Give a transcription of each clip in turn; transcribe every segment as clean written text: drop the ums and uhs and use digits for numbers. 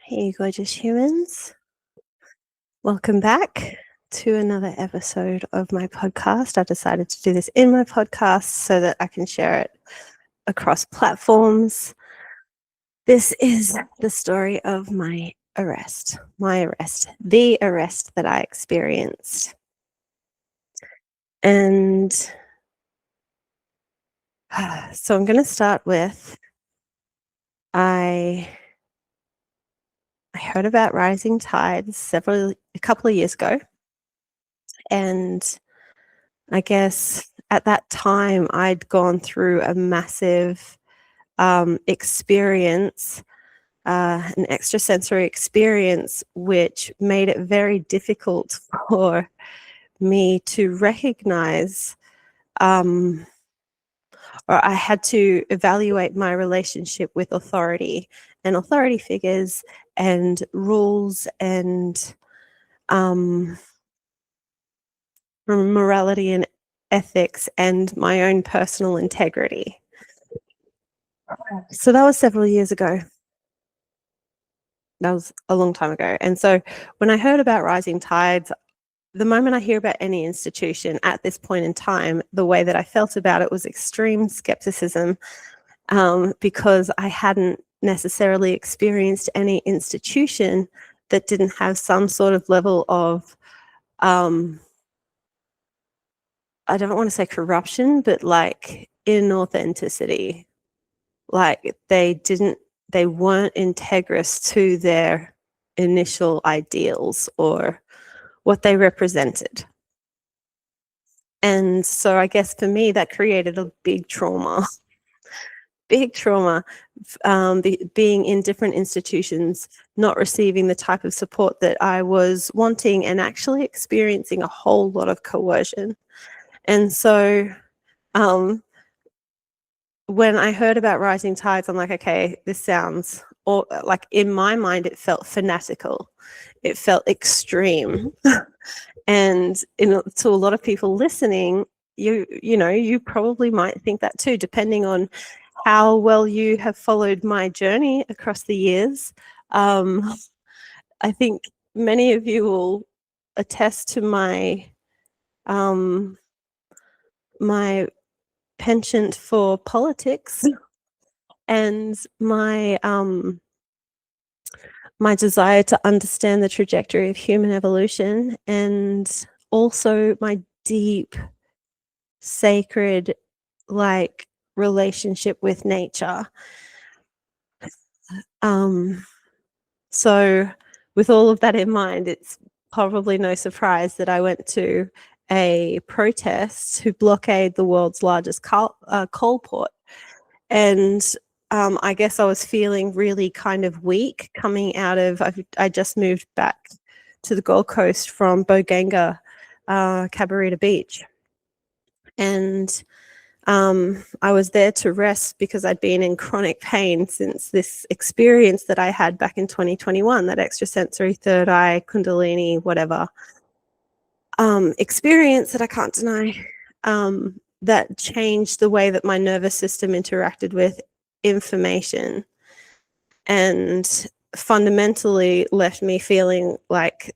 Hey, gorgeous humans. Welcome back to another episode of my podcast. I decided to do this in my podcast so that I can share it across platforms. This is the story of my arrest, the arrest that I experienced. And so I'm going to start with I heard about rising tides a couple of years ago. And I guess at that time, I'd gone through a massive experience, an extrasensory experience, which made it very difficult for me to recognize, or I had to evaluate my relationship with authority and authority figures and rules and morality and ethics and my own personal integrity. So that was several years ago. That was a long time ago. And so when I heard about rising tides, the moment I hear about any institution at this point in time, the way that I felt about it was extreme skepticism, because I hadn't necessarily experienced any institution that didn't have some sort of level of I don't want to say corruption, but like inauthenticity. Like they weren't integrous to their initial ideals or what they represented. And so I guess for me, that created a big trauma. Being in different institutions, not receiving the type of support that I was wanting, and actually experiencing a whole lot of coercion. And so when I heard about rising tides, I'm like, okay, this sounds, or like in my mind, it felt fanatical. It felt extreme. And to a lot of people listening, you probably might think that too, depending on how well you have followed my journey across the years. I think many of you will attest to my my penchant for politics and my desire to understand the trajectory of human evolution, and also my deep, sacred, relationship with nature. So with all of that in mind, it's probably no surprise that I went to a protest to blockade the world's largest coal port. And I guess I was feeling really kind of weak coming out of, I just moved back to the Gold Coast from Boganga, Cabarita Beach. And I was there to rest because I'd been in chronic pain since this experience that I had back in 2021, that extrasensory third eye, Kundalini, whatever, experience that I can't deny, that changed the way that my nervous system interacted with information and fundamentally left me feeling like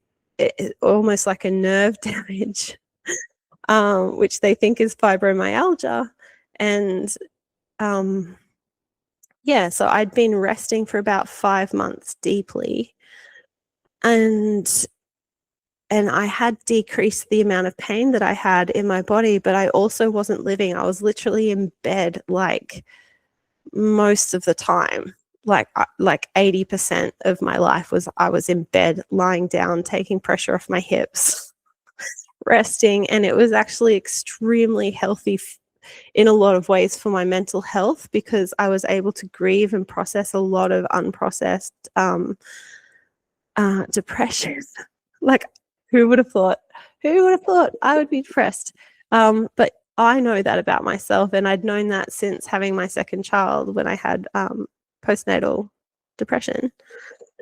almost like a nerve damage, which they think is fibromyalgia. And so I'd been resting for about 5 months deeply, and I had decreased the amount of pain that I had in my body, but I also wasn't living. I was literally in bed like most of the time. Like 80% of my life I was in bed, lying down, taking pressure off my hips, resting, and it was actually extremely healthy in a lot of ways for my mental health, because I was able to grieve and process a lot of unprocessed depression. Like, who would have thought I would be depressed? But I know that about myself, and I'd known that since having my second child, when I had postnatal depression.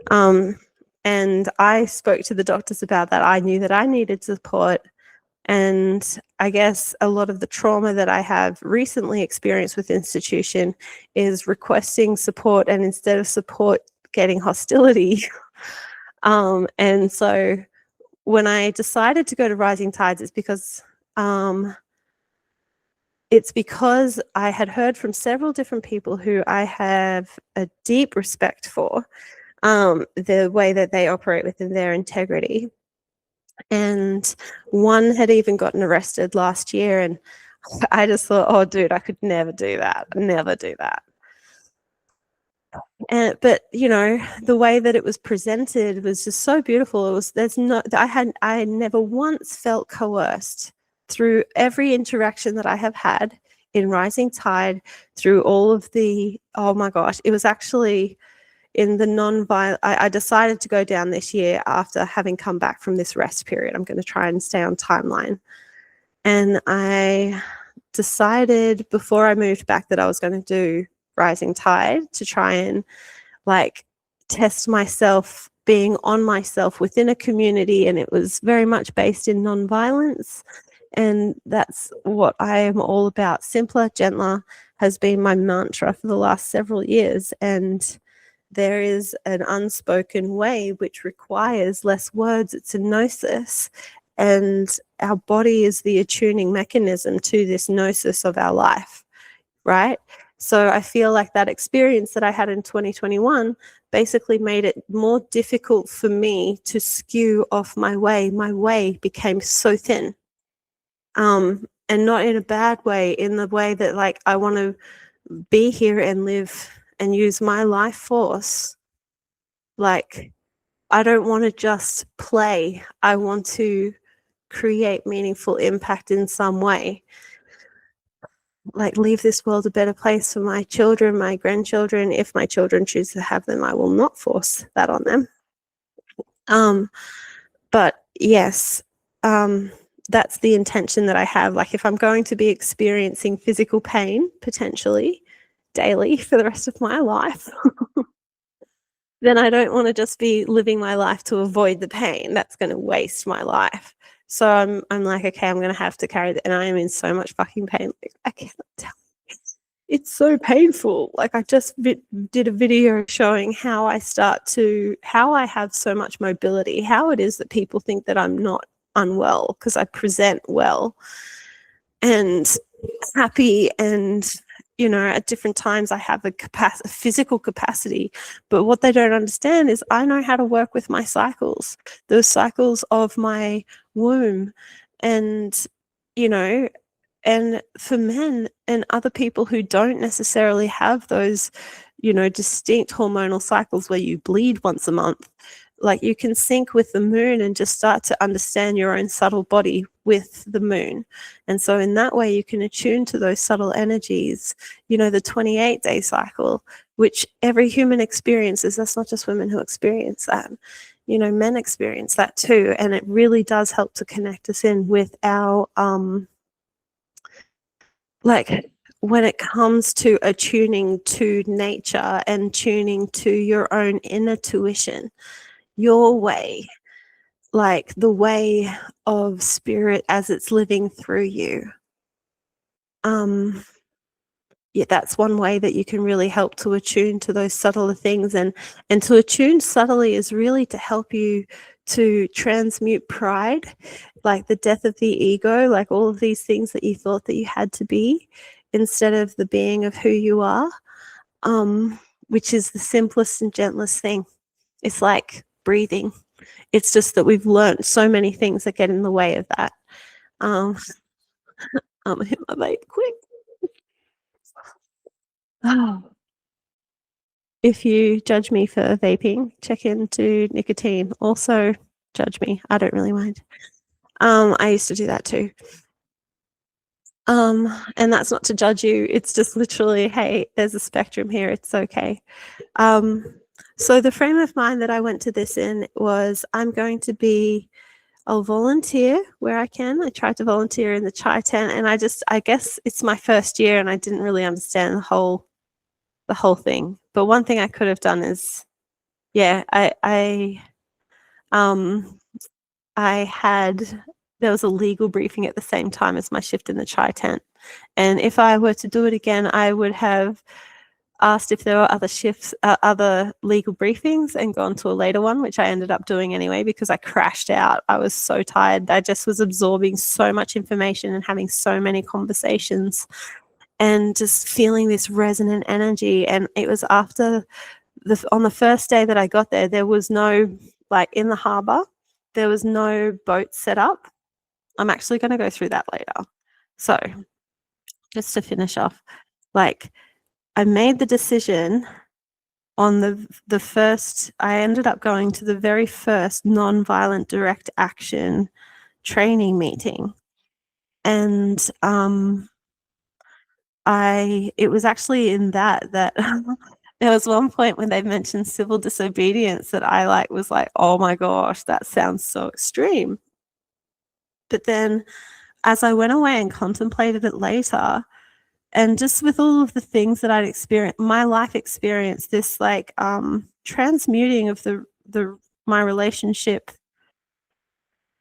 And I spoke to the doctors about that. I knew that I needed support. And I guess a lot of the trauma that I have recently experienced with institution is requesting support, and instead of support getting hostility. And so when I decided to go to Rising Tides, it's because I had heard from several different people who I have a deep respect for, the way that they operate within their integrity. And one had even gotten arrested last year, and I just thought, oh, dude, I could never do that. Never do that. But the way that it was presented was just so beautiful. I never once felt coerced through every interaction that I have had in Rising Tide, through all of oh my gosh, it was actually in the non-violent. I decided to go down this year after having come back from this rest period. I'm going to try and stay on timeline. And I decided before I moved back that I was going to do Rising Tide to try and test myself being on myself within a community, and it was very much based in non-violence, and that's what I am all about. Simpler, gentler has been my mantra for the last several years, and there is an unspoken way which requires less words. It's a gnosis, and our body is the attuning mechanism to this gnosis of our life, right? So I feel like that experience that I had in 2021 basically made it more difficult for me to skew off my way. My way became so thin, and not in a bad way, in the way that I want to be here and live and use my life force. I don't want to just play. I want to create meaningful impact in some way. Leave this world a better place for my children, my grandchildren. If my children choose to have them, I will not force that on them. But yes, that's the intention that I have. If I'm going to be experiencing physical pain potentially daily for the rest of my life, then I don't want to just be living my life to avoid the pain. That's going to waste my life. So I'm like, okay, I'm going to have to carry that. And I am in so much fucking pain. I cannot tell you. It's so painful. I just did a video showing how I have so much mobility, how it is that people think that I'm not unwell because I present well and happy, and at different times I have a physical capacity, but what they don't understand is I know how to work with my cycles, those cycles of my womb, and and for men and other people who don't necessarily have those distinct hormonal cycles where you bleed once a month, you can sync with the moon and just start to understand your own subtle body with the moon. And so in that way, you can attune to those subtle energies, the 28-day cycle, which every human experiences. That's not just women who experience that. Men experience that too. And it really does help to connect us in with our, when it comes to attuning to nature and tuning to your own inner tuition, your way, the way of spirit as it's living through you. Yeah, that's one way that you can really help to attune to those subtler things, and to attune subtly is really to help you to transmute pride, the death of the ego, all of these things that you thought that you had to be instead of the being of who you are, which is the simplest and gentlest thing. It's like breathing. It's just that we've learned so many things that get in the way of that. I'm gonna hit my vape quick. If you judge me for vaping, check into nicotine. Also, judge me. I don't really mind. I used to do that too. And that's not to judge you. It's just literally, hey, there's a spectrum here. It's okay. So the frame of mind that I went to this in was I'll volunteer where I can. I tried to volunteer in the chai tent, and I guess it's my first year and I didn't really understand the whole thing. But one thing I could have done is, there was a legal briefing at the same time as my shift in the chai tent. And if I were to do it again, I would have asked if there were other shifts, other legal briefings, and gone to a later one, which I ended up doing anyway because I crashed out. I was so tired. I just was absorbing so much information and having so many conversations and just feeling this resonant energy. And it was after on the first day that I got there, there was no, like in the harbour, there was no boat set up. I'm actually going to go through that later. So just to finish off, like, I made the decision on the first, I ended up going to the very first non-violent direct action training meeting. And it was actually in that there was one point when they mentioned civil disobedience that I was like, oh my gosh, that sounds so extreme. But then as I went away and contemplated it later, and just with all of the things that I'd experienced, my life experience, this transmuting of my relationship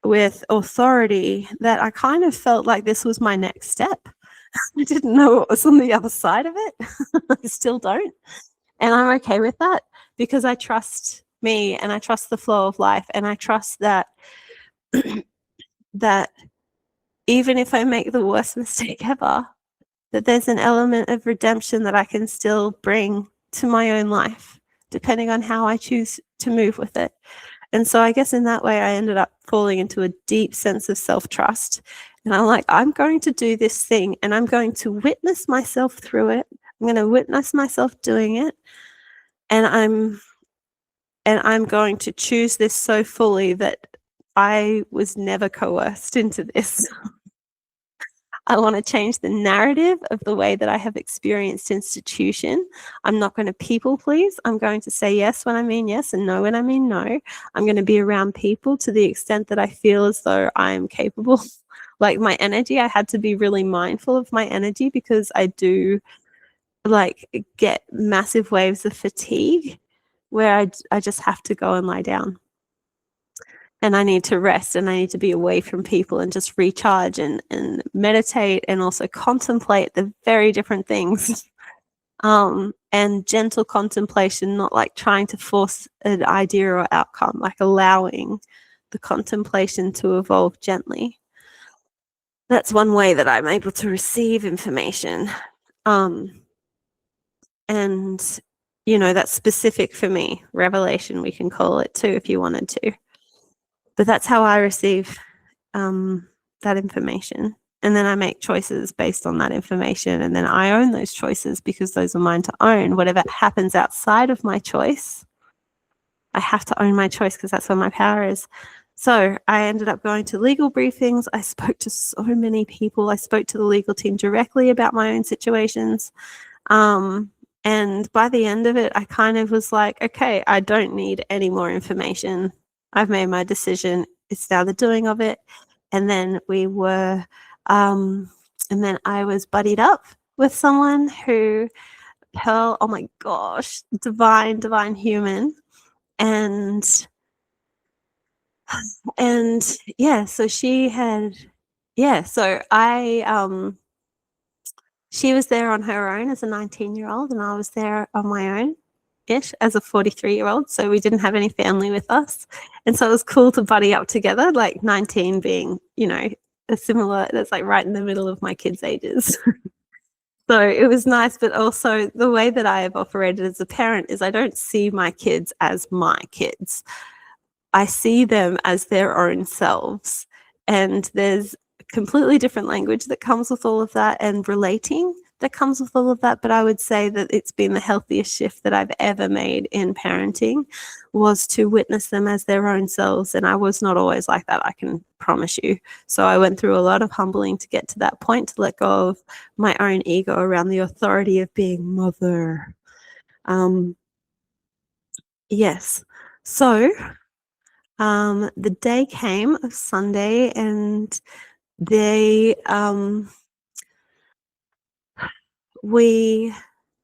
with authority, that I kind of felt like this was my next step. I didn't know what was on the other side of it. I still don't. And I'm okay with that because I trust me and I trust the flow of life. And I trust that that even if I make the worst mistake ever, that there's an element of redemption that I can still bring to my own life, depending on how I choose to move with it. And so I guess in that way, I ended up falling into a deep sense of self-trust. And I'm like, I'm going to do this thing and I'm going to witness myself through it. I'm going to witness myself doing it. And I'm going to choose this so fully that I was never coerced into this. I want to change the narrative of the way that I have experienced institution. I'm not going to people please. I'm going to say yes when I mean yes and no when I mean no. I'm going to be around people to the extent that I feel as though I'm capable. Like my energy, I had to be really mindful of my energy because I do get massive waves of fatigue where I just have to go and lie down. And I need to rest and I need to be away from people and just recharge and meditate and also contemplate the very different things. And gentle contemplation, not like trying to force an idea or outcome, like allowing the contemplation to evolve gently. That's one way that I'm able to receive information. And, that's specific for me. Revelation, we can call it too, if you wanted to. But that's how I receive that information. And then I make choices based on that information. And then I own those choices because those are mine to own. Whatever happens outside of my choice, I have to own my choice because that's where my power is. So I ended up going to legal briefings. I spoke to so many people. I spoke to the legal team directly about my own situations. And by the end of it, I kind of was like, okay, I don't need any more information. I've made my decision. It's now the doing of it. And then and then I was buddied up with someone who, Pearl, oh my gosh, divine human. And yeah, so she had, so she was there on her own as a 19-year-old and I was there on my own ish as a 43-year-old. So we didn't have any family with us. And so it was cool to buddy up together, like 19 being, that's like right in the middle of my kids' ages. So it was nice, but also the way that I have operated as a parent is I don't see my kids as my kids. I see them as their own selves. And there's completely different language that comes with all of that and relating that comes with all of that. But I would say that it's been the healthiest shift that I've ever made in parenting was to witness them as their own selves. And I was not always like that, I can promise you. So I went through a lot of humbling to get to that point, to let go of my own ego around the authority of being mother. Yes. So the day came of Sunday and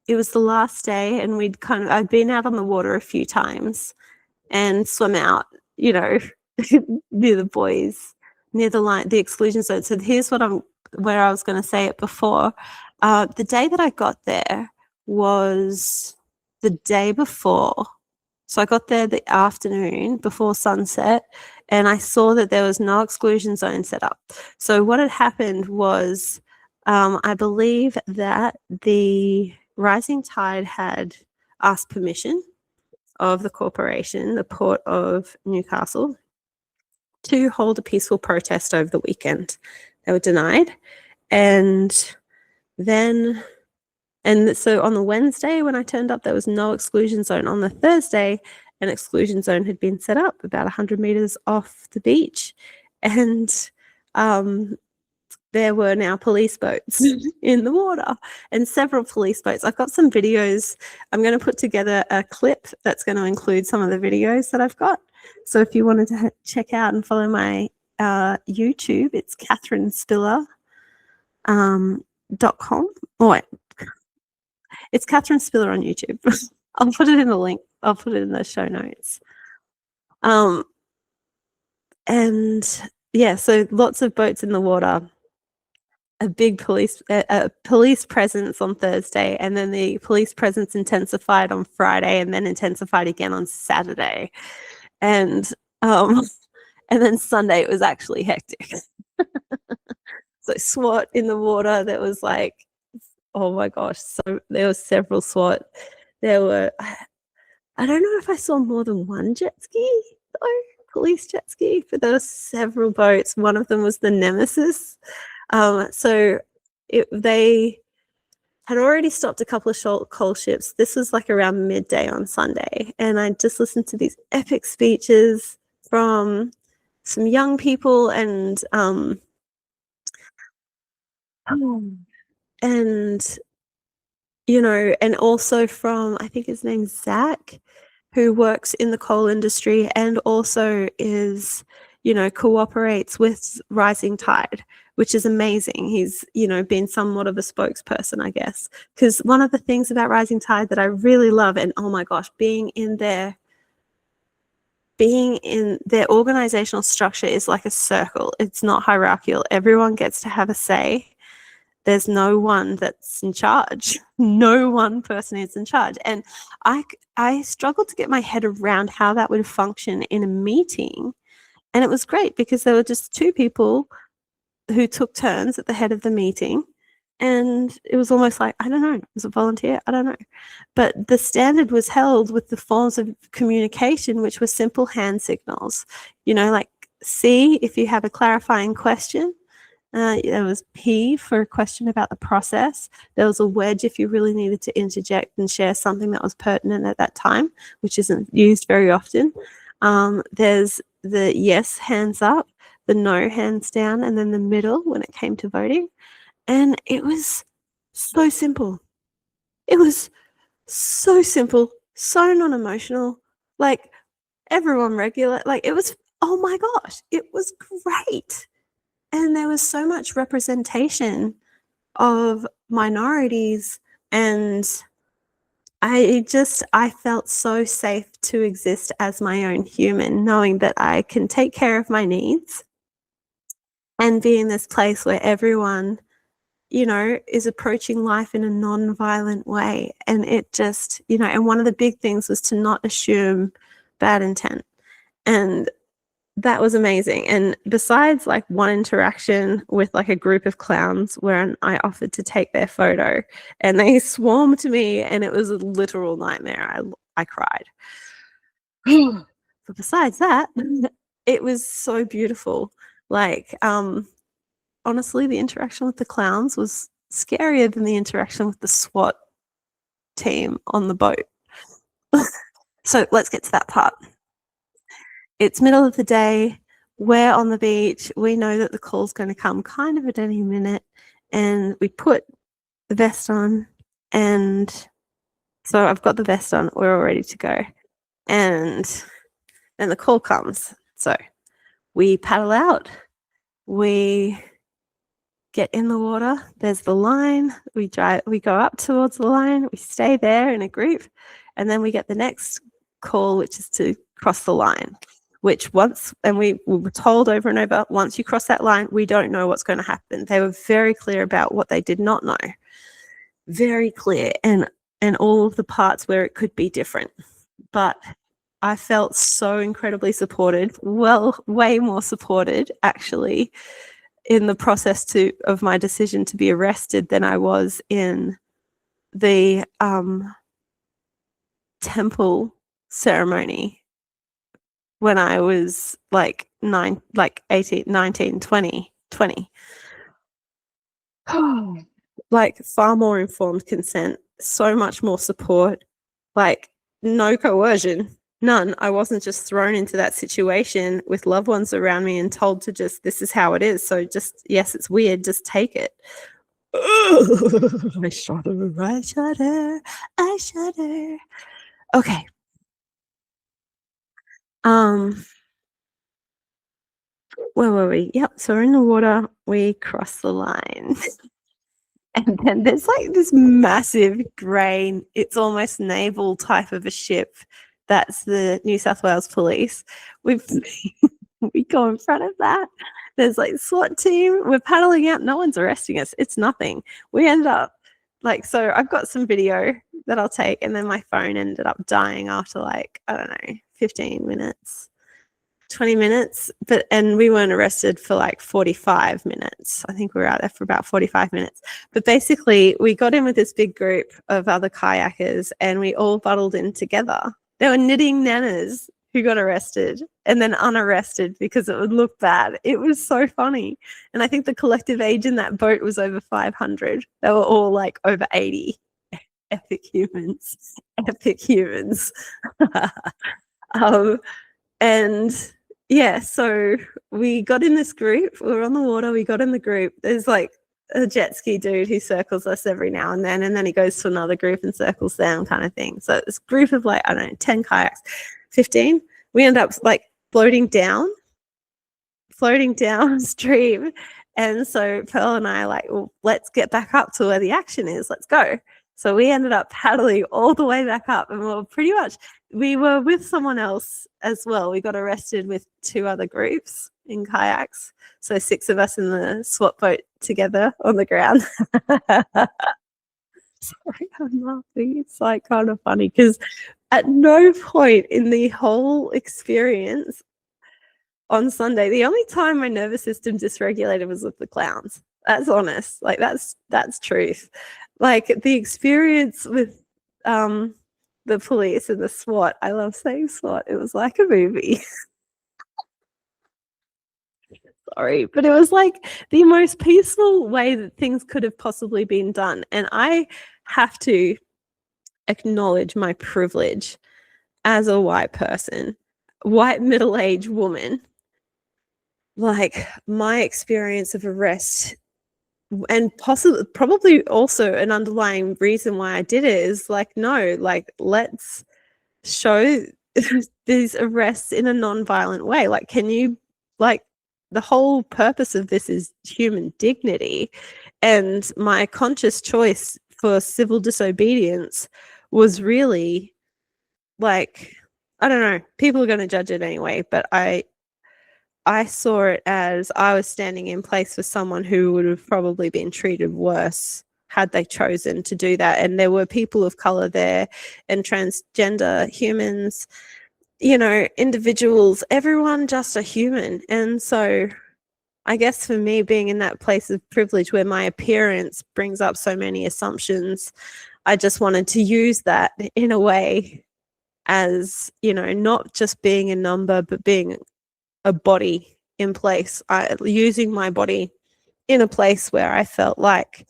it was the last day and I'd been out on the water a few times and swim out, near the boys, near the line, the exclusion zone. So here's where I was going to say it before. The day that I got there was the day before. So I got there the afternoon before sunset, and I saw that there was no exclusion zone set up. So what had happened was, I believe that the Rising Tide had asked permission of the corporation, the Port of Newcastle, to hold a peaceful protest over the weekend. They were denied. And so on the Wednesday when I turned up, there was no exclusion zone. On the Thursday, an exclusion zone had been set up about 100 meters off the beach. And there were now police boats in the water, and several police boats. I've got some videos. I'm going to put together a clip that's going to include some of the videos that I've got. So if you wanted to check out and follow my YouTube, it's catherinespiller.com. Oh, wait. It's Catherine Spiller on YouTube. I'll put it in the link. I'll put it in the show notes. And yeah, so lots of boats in the water. A big police presence on Thursday, and then the police presence intensified on Friday, and then intensified again on Saturday, and then Sunday it was actually hectic. So SWAT in the water. That was like, oh my gosh! So there were several SWAT. There were, I don't know if I saw more than one jet ski though, police jet ski, but there were several boats. One of them was the Nemesis. So they had already stopped a couple of coal ships. This was like around midday on Sunday, and I just listened to these epic speeches from some young people and and also from, I think his name's Zach, who works in the coal industry and also is, cooperates with Rising Tide, which is amazing. He's, been somewhat of a spokesperson, I guess, because one of the things about Rising Tide that I really love, and oh my gosh, being in their organizational structure is like a circle. It's not hierarchical. Everyone gets to have a say. There's no one that's in charge. No one person is in charge. And I struggled to get my head around how that would function in a meeting. And it was great because there were just two people who took turns at the head of the meeting. And it was almost like, I don't know, was it volunteer? I don't know. But the standard was held with the forms of communication, which were simple hand signals. Like C, if you have a clarifying question. There was P for a question about the process. There was a wedge if you really needed to interject and share something that was pertinent at that time, which isn't used very often. There's the yes, hands up, the no, hands down, and then the middle when it came to voting. And it was so simple. It was so simple, so non-emotional, like everyone regular. Like it was, oh my gosh, it was great. And there was so much representation of minorities, and I felt so safe to exist as my own human, knowing that I can take care of my needs and be in this place where everyone, is approaching life in a non-violent way. And it just, and one of the big things was to not assume bad intent. And that was amazing. And besides like one interaction with like a group of clowns where I offered to take their photo and they swarmed me and it was a literal nightmare. I cried. But besides that, it was so beautiful. Like, honestly, the interaction with the clowns was scarier than the interaction with the SWAT team on the boat. So let's get to that part. It's middle of the day. We're on the beach. We know that the call's going to come kind of at any minute. And we put the vest on. And so I've got the vest on. We're all ready to go. And then the call comes. So we paddle out. We get in the water. There's the line. We go up towards the line. We stay there in a group. And then we get the next call, which is to cross the line. We were told over and over, once you cross that line, we don't know what's going to happen. They were very clear about what they did not know. Very clear. And and all of the parts where it could be different. But I felt so incredibly supported, well, way more supported actually in the process of my decision to be arrested than I was in the temple ceremony when I was like 18, 19, 20. Like far more informed consent, so much more support, like no coercion, none. I wasn't just thrown into that situation with loved ones around me and told to just, this is how it is. So just, yes, it's weird, just take it. I shudder, I shudder, I shudder. Okay. Where were we? Yep. So we're in the water. We cross the line. And then there's like this massive grey, it's almost naval type of a ship. That's the New South Wales Police. We go in front of that. There's like SWAT team. We're paddling out. No one's arresting us. It's nothing. We end up like, so I've got some video that I'll take, and then my phone ended up dying after like, I don't know, 15 minutes. 20 minutes, and we weren't arrested for like 45 minutes. I think we were out there for about 45 minutes. But basically, we got in with this big group of other kayakers, and we all bundled in together. There were knitting nanas who got arrested and then unarrested because it would look bad. It was so funny. And I think the collective age in that boat was over 500. They were all like over 80. Epic humans. Epic humans. And yeah, so we got in this group. We were on the water. We got in the group. There's like a jet ski dude who circles us every now and then he goes to another group and circles them, kind of thing. So this group of like, I don't know, 10 kayaks, 15. We end up like floating down stream. And so Pearl and I are like, well, let's get back up to where the action is. Let's go. So we ended up paddling all the way back up, and we were with someone else as well. We got arrested with 2 other groups in kayaks. So 6 of us in the SWAT boat together on the ground. Sorry, I'm laughing. It's like kind of funny because at no point in the whole experience on Sunday, the only time my nervous system dysregulated was with the clowns. That's honest. Like that's truth. Like the experience with the police and the SWAT. I love saying SWAT. It was like a movie. Sorry, but it was like the most peaceful way that things could have possibly been done. And I have to acknowledge my privilege as a white person, white middle-aged woman. Like my experience of arrest, and probably also an underlying reason why I did it, is like, no, like let's show these arrests in a non-violent way. Like, can you, like, the whole purpose of this is human dignity, and my conscious choice for civil disobedience was really like, I don't know, people are going to judge it anyway, but I saw it as I was standing in place for someone who would have probably been treated worse had they chosen to do that. And there were people of color there, and transgender humans, you know, individuals, everyone just a human. And so I guess for me, being in that place of privilege where my appearance brings up so many assumptions, I just wanted to use that in a way as, you know, not just being a number, but being a body in place, using my body in a place where I felt like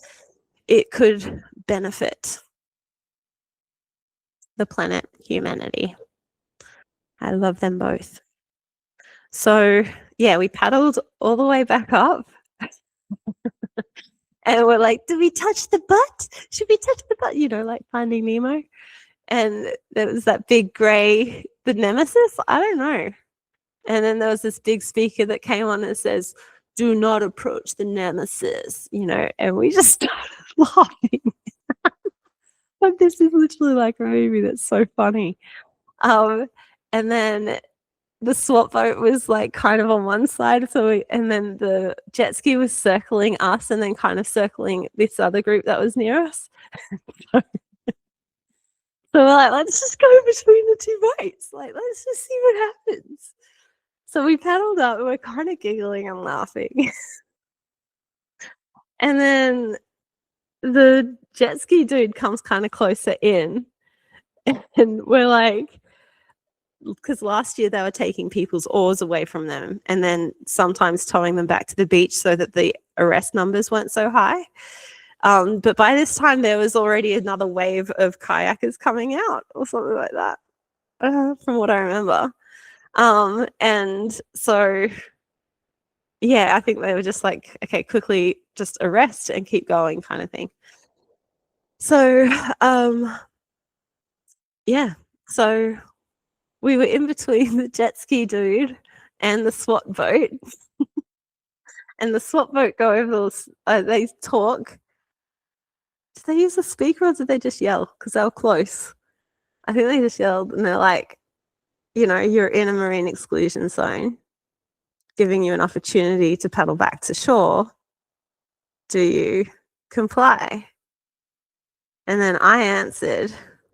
it could benefit the planet, humanity. I love them both. So yeah, we paddled all the way back up. And we're like, do we touch the butt? Should we touch the butt? You know, like Finding Nemo. And there was that big grey, the nemesis. I don't know. And then there was this big speaker that came on and says, do not approach the nemesis, you know, and we just started laughing. Like, this is literally like a movie. That's so funny. And then the SWAT boat was like kind of on one side. And then the jet ski was circling us and then kind of circling this other group that was near us. So we're like, let's just go between the two boats. Like, let's just see what happens. So we paddled up and we're kind of giggling and laughing. And then the jet ski dude comes kind of closer in. And we're like, because last year they were taking people's oars away from them and then sometimes towing them back to the beach so that the arrest numbers weren't so high. But by this time, there was already another wave of kayakers coming out or something like that, from what I remember. And so, yeah, I think they were just like, okay, quickly just arrest and keep going kind of thing. So, yeah, so we were in between the jet ski dude and the SWAT boat. And the SWAT boat go over, they talk. Did they use a speaker or did they just yell? Because they were close. I think they just yelled and they're like, you know, you're in a marine exclusion zone, giving you an opportunity to paddle back to shore. Do you comply? And then I answered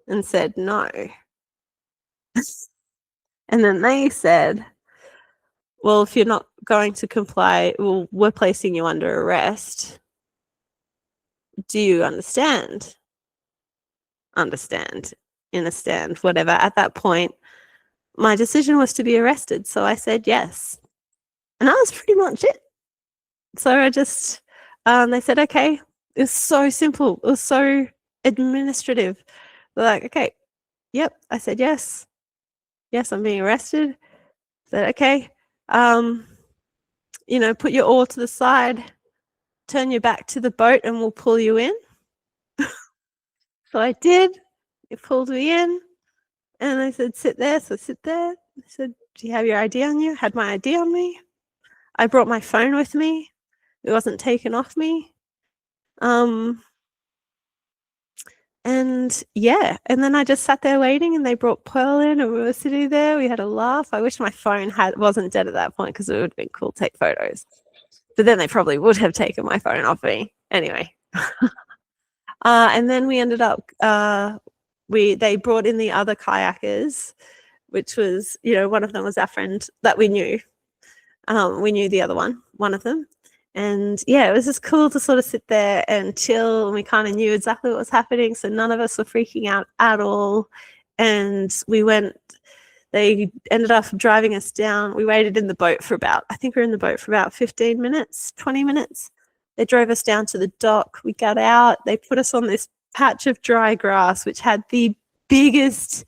and said no. And then they said, well, if you're not going to comply, well, we're placing you under arrest. Do you understand? Understand, understand, whatever. At that point, my decision was to be arrested. So I said yes. And that was pretty much it. So I just, they said, okay. It was so simple. It was so administrative. They're like, okay, yep. I said yes. Yes, I'm being arrested. I said, okay. You know, put your oar to the side, turn your back to the boat, and we'll pull you in. So I did. It pulled me in. And I said, sit there. So I sit there. I said, do you have your ID on you? I had my ID on me. I brought my phone with me. It wasn't taken off me. And yeah, and then I just sat there waiting and they brought Pearl in and we were sitting there. We had a laugh. I wish my phone wasn't dead at that point because it would have been cool to take photos. But then they probably would have taken my phone off me. Anyway. And then we ended up, they brought in the other kayakers, which was, you know, one of them was our friend that we knew. We knew the other one of them. And yeah, it was just cool to sort of sit there and chill. And we kind of knew exactly what was happening. So none of us were freaking out at all. And they ended up driving us down. We waited in the boat for I think we were in the boat for about 15 minutes, 20 minutes. They drove us down to the dock. We got out. They put us on this patch of dry grass, which had the biggest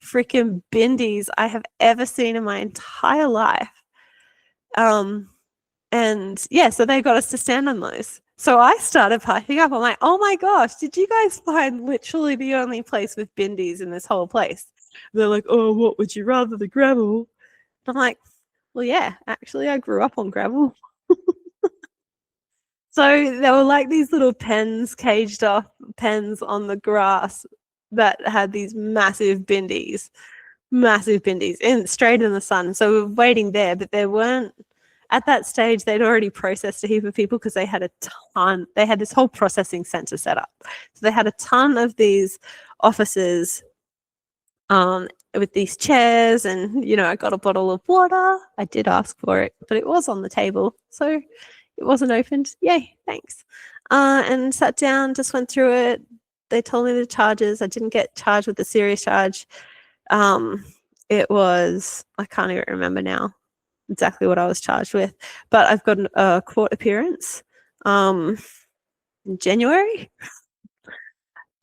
freaking bindies I have ever seen in my entire life. And yeah, so they got us to stand on those. So I started piping up. I'm like, oh my gosh, did you guys find literally the only place with bindies in this whole place? And they're like, oh, what would you rather, the gravel? And I'm like, well, yeah, actually, I grew up on gravel. So there were like these little pens, caged off pens on the grass that had these massive bindies in straight in the sun. So we were waiting there, but there weren't. At that stage, they'd already processed a heap of people because they had a ton. They had this whole processing center set up. So they had a ton of these officers with these chairs and, you know, I got a bottle of water. I did ask for it, but it was on the table. So it wasn't opened. Yay, thanks. And sat down, just went through it. They told me the charges. I didn't get charged with the serious charge. It was, I can't even remember now exactly what I was charged with, but I've got a court appearance in January,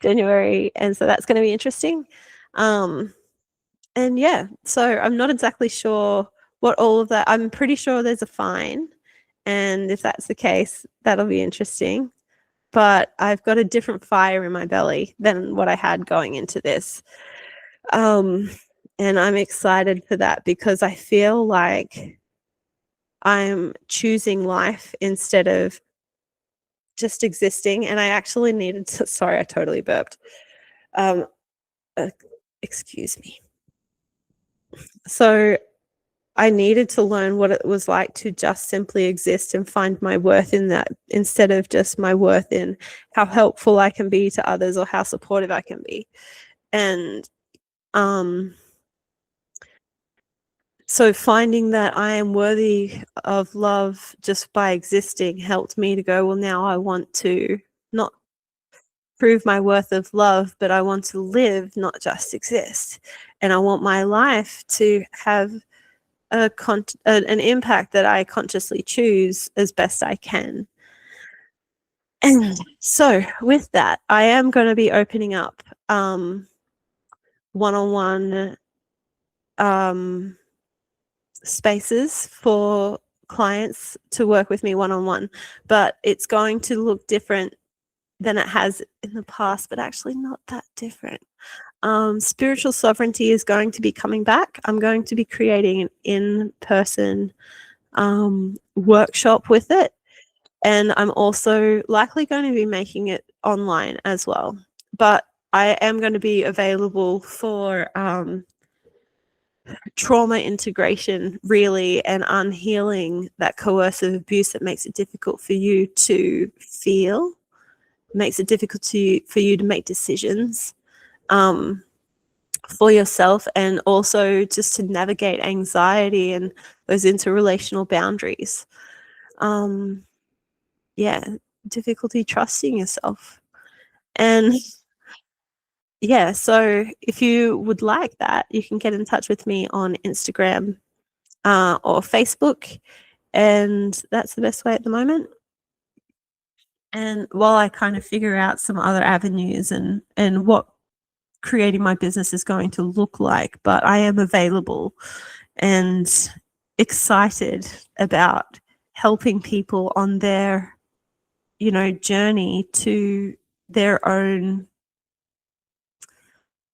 and so that's going to be interesting. And yeah, so I'm not exactly sure what all of that. I'm pretty sure there's a fine, and if that's the case, that'll be interesting. But I've got a different fire in my belly than what I had going into this. And I'm excited for that because I feel like I'm choosing life instead of just existing. And I actually needed to, sorry, I totally burped. Excuse me. So I needed to learn what it was like to just simply exist and find my worth in that instead of just my worth in how helpful I can be to others or how supportive I can be. And so finding that I am worthy of love just by existing helped me to go, well, now I want to not prove my worth of love, but I want to live, not just exist. And I want my life to have an impact that I consciously choose as best I can. And so with that, I am going to be opening up one-on-one spaces for clients to work with me one-on-one, but it's going to look different than it has in the past, but actually not that different. Spiritual sovereignty is going to be coming back. I'm going to be creating an in-person workshop with it, and I'm also likely going to be making it online as well. But I am going to be available for trauma integration, really, and unhealing that coercive abuse that makes it difficult for you to feel, makes it difficult for you to make decisions for yourself, and also just to navigate anxiety and those interrelational boundaries. Yeah, difficulty trusting yourself. And yeah, so if you would like that, you can get in touch with me on Instagram or Facebook, and that's the best way at the moment. And while I kind of figure out some other avenues and what creating my business is going to look like, but I am available and excited about helping people on their, journey to their own,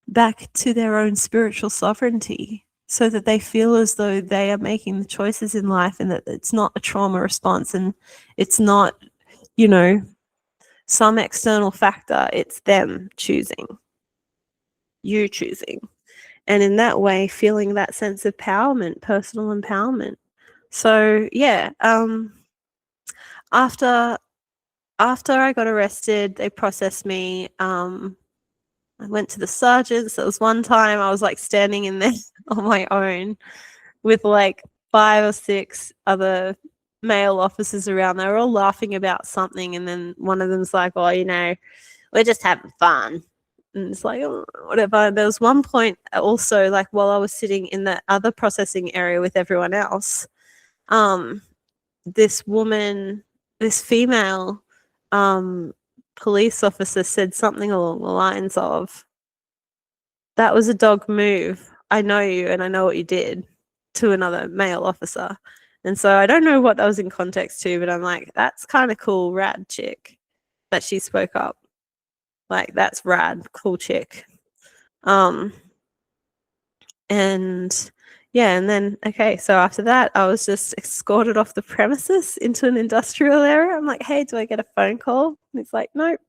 back to their own spiritual sovereignty, so that they feel as though they are making the choices in life, and that it's not a trauma response, and it's not, some external factor. It's them choosing, you choosing. And in that way, feeling that sense of empowerment, personal empowerment. So yeah, after I got arrested, they processed me. I went to the sergeants. There was one time I was like standing in there on my own with like 5 or 6 other male officers around. They were all laughing about something, and then one of them's like, "Oh, we're just having fun." And it's like, oh, whatever. There was one point also, like while I was sitting in the other processing area with everyone else, this female police officer said something along the lines of, "That was a dog move. I know you and I know what you did," to another male officer. And so I don't know what that was in context to, but I'm like, that's kind of cool, rad chick that she spoke up. Like, that's rad, cool chick. And yeah, and then, okay, so after that, I was just escorted off the premises into an industrial area. I'm like, "Hey, do I get a phone call?" And it's like, "Nope."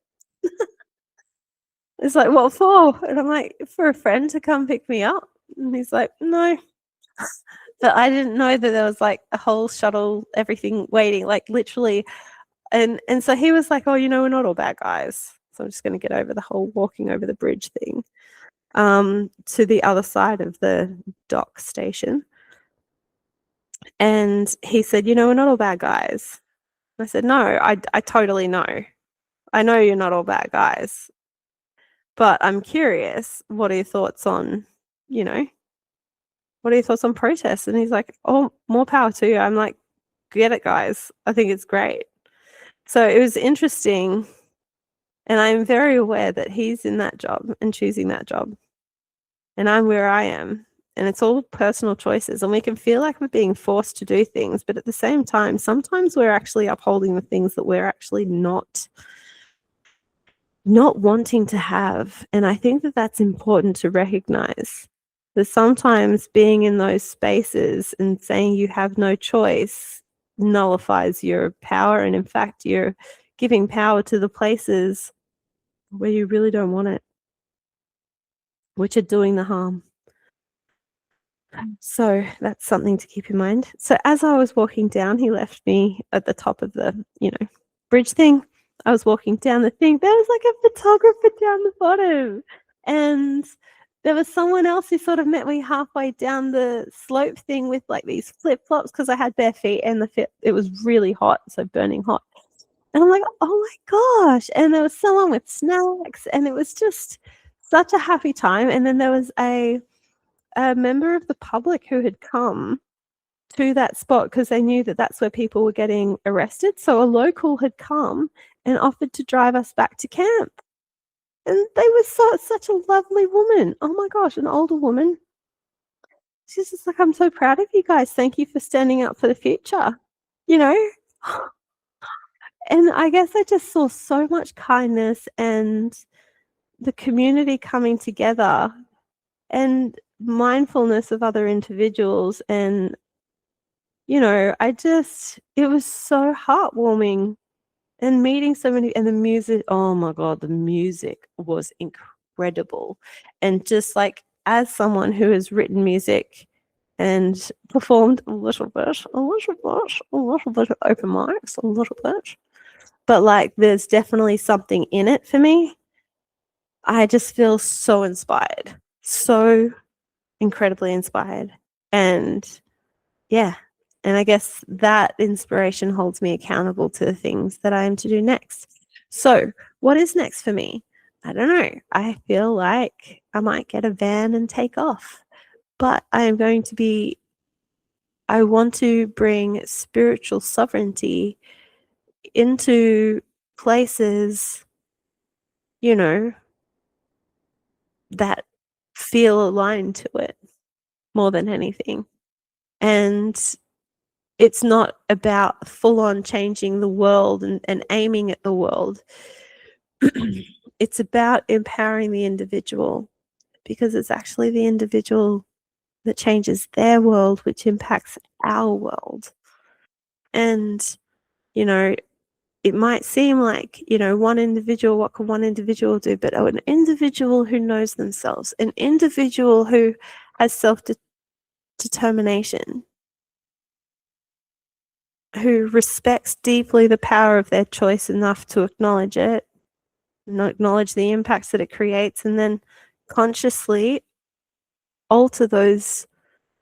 It's like, "What for?" And I'm like, "For a friend to come pick me up." And he's like, "No." But I didn't know that there was like a whole shuttle, everything waiting, like literally. And so he was like, "Oh, we're not all bad guys." So I'm just going to get over the whole walking over the bridge thing to the other side of the dock station. And he said, "We're not all bad guys." I said, "No, I totally know. I know you're not all bad guys. But I'm curious, what are your thoughts on, what are your thoughts on protests?" And he's like, "Oh, more power to you." I'm like, "Get it, guys. I think it's great." So it was interesting. And I'm very aware that he's in that job and choosing that job. And I'm where I am. And it's all personal choices. And we can feel like we're being forced to do things. But at the same time, sometimes we're actually upholding the things that we're actually not wanting to have. And I think that that's important to recognize. That sometimes being in those spaces and saying you have no choice nullifies your power. And in fact, you're giving power to the places where you really don't want it, which are doing the harm. So that's something to keep in mind. So as I was walking down, he left me at the top of the, bridge thing. I was walking down the thing. There was like a photographer down the bottom. And there was someone else who sort of met me halfway down the slope thing with like these flip flops because I had bare feet and it was really hot, so burning hot. And I'm like, oh my gosh. And there was someone with snacks, and it was just such a happy time. And then there was a member of the public who had come to that spot because they knew that that's where people were getting arrested. So a local had come and offered to drive us back to camp. And they were such a lovely woman. Oh my gosh, an older woman. She's just like, I'm so proud of you guys. Thank you for standing up for the future. You know? And I guess I just saw so much kindness and the community coming together and mindfulness of other individuals. And, it was so heartwarming and meeting so many, and the music, oh my God, the music was incredible. And just like, as someone who has written music and performed a little bit at open mics, a little bit, but like there's definitely something in it for me. I just feel so inspired, so incredibly inspired. And yeah, and I guess that inspiration holds me accountable to the things that I am to do next. So, what is next for me? I don't know. I feel like I might get a van and take off, but I want to bring spiritual sovereignty into places, that feel aligned to it more than anything. And it's not about full on changing the world and aiming at the world. It's about empowering the individual, because it's actually the individual that changes their world, which impacts our world. And, it might seem like, one individual, what can one individual do? But an individual who knows themselves, an individual who has self-determination, who respects deeply the power of their choice enough to acknowledge it, and acknowledge the impacts that it creates, and then consciously alter those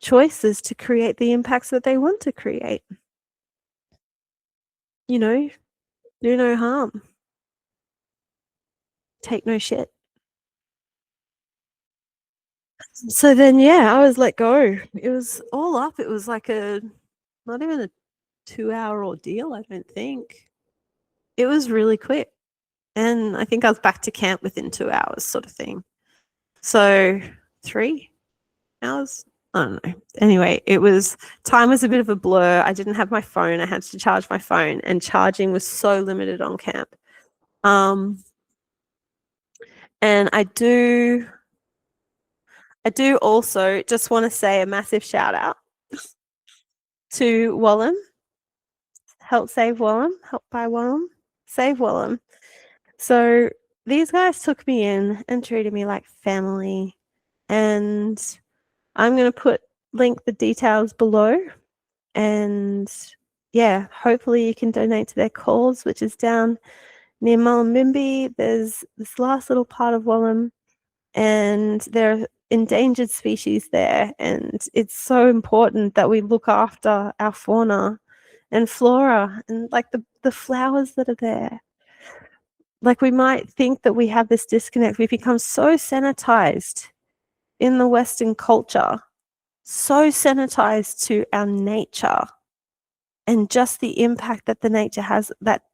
choices to create the impacts that they want to create. Do no harm. Take no shit. So then, yeah, I was let go. It was all up. It was like not even a 2-hour ordeal, I don't think. It was really quick. And I think I was back to camp within 2 hours, sort of thing. So 3 hours? I don't know. Anyway, time was a bit of a blur. I didn't have my phone. I had to charge my phone, and charging was so limited on camp. And I do also just want to say a massive shout out to Wallum. Help Save Wallum. Help by Wallum. Save Wallum. So these guys took me in and treated me like family. And I'm going to link the details below. And yeah, hopefully you can donate to their cause, which is down near Mullumbimby. There's this last little part of Wallum, and there are endangered species there. And it's so important that we look after our fauna and flora and like the flowers that are there. Like, we might think that we have this disconnect. We've become so sanitized in the Western culture, so sanitized to our nature and just the impact that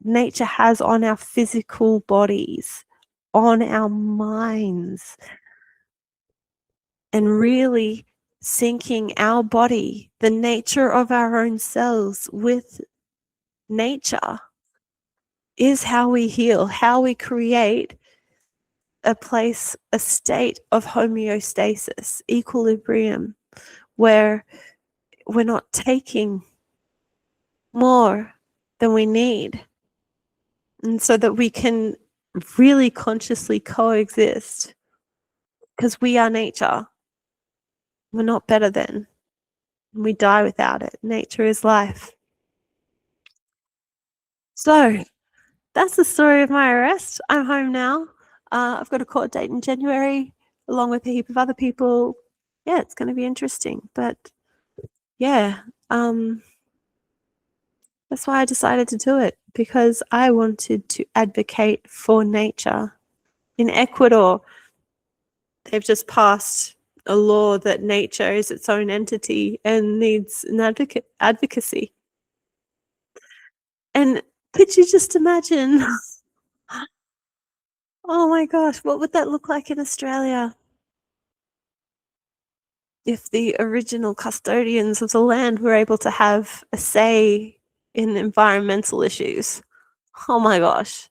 nature has on our physical bodies, on our minds, and really syncing our body, the nature of our own cells, with nature is how we heal, how we create a state of homeostasis, equilibrium, where we're not taking more than we need. And so that we can really consciously coexist, because we are nature. We're not better than. We die without it. Nature is life. So that's the story of my arrest. I'm home now. I've got a court date in January. along with a heap of other people. Yeah, it's going to be interesting. But yeah, that's why I decided to do it, because I wanted to advocate for nature. In Ecuador, they've just passed a law that nature is its own entity and needs an advocacy. And could you just imagine? Oh my gosh, what would that look like in Australia if the original custodians of the land were able to have a say in environmental issues? Oh my gosh.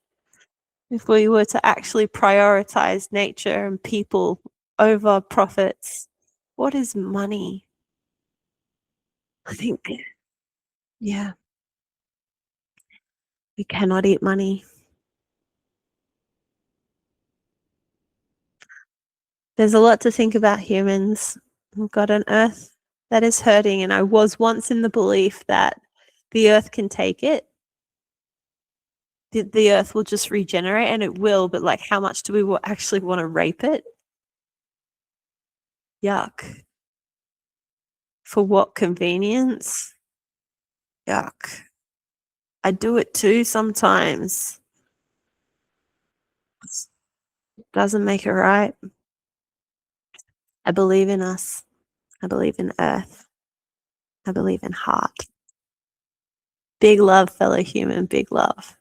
If we were to actually prioritize nature and people over profits. What is money? I think, yeah, we cannot eat money. There's a lot to think about humans. We've got an earth that is hurting, and I was once in the belief that the earth can take it. The earth will just regenerate, and it will, but like, how much do we actually want to rape it? Yuck. For what convenience? Yuck. I do it too sometimes. Doesn't make it right. I believe in us. I believe in earth. I believe in heart. Big love, fellow human. Big love.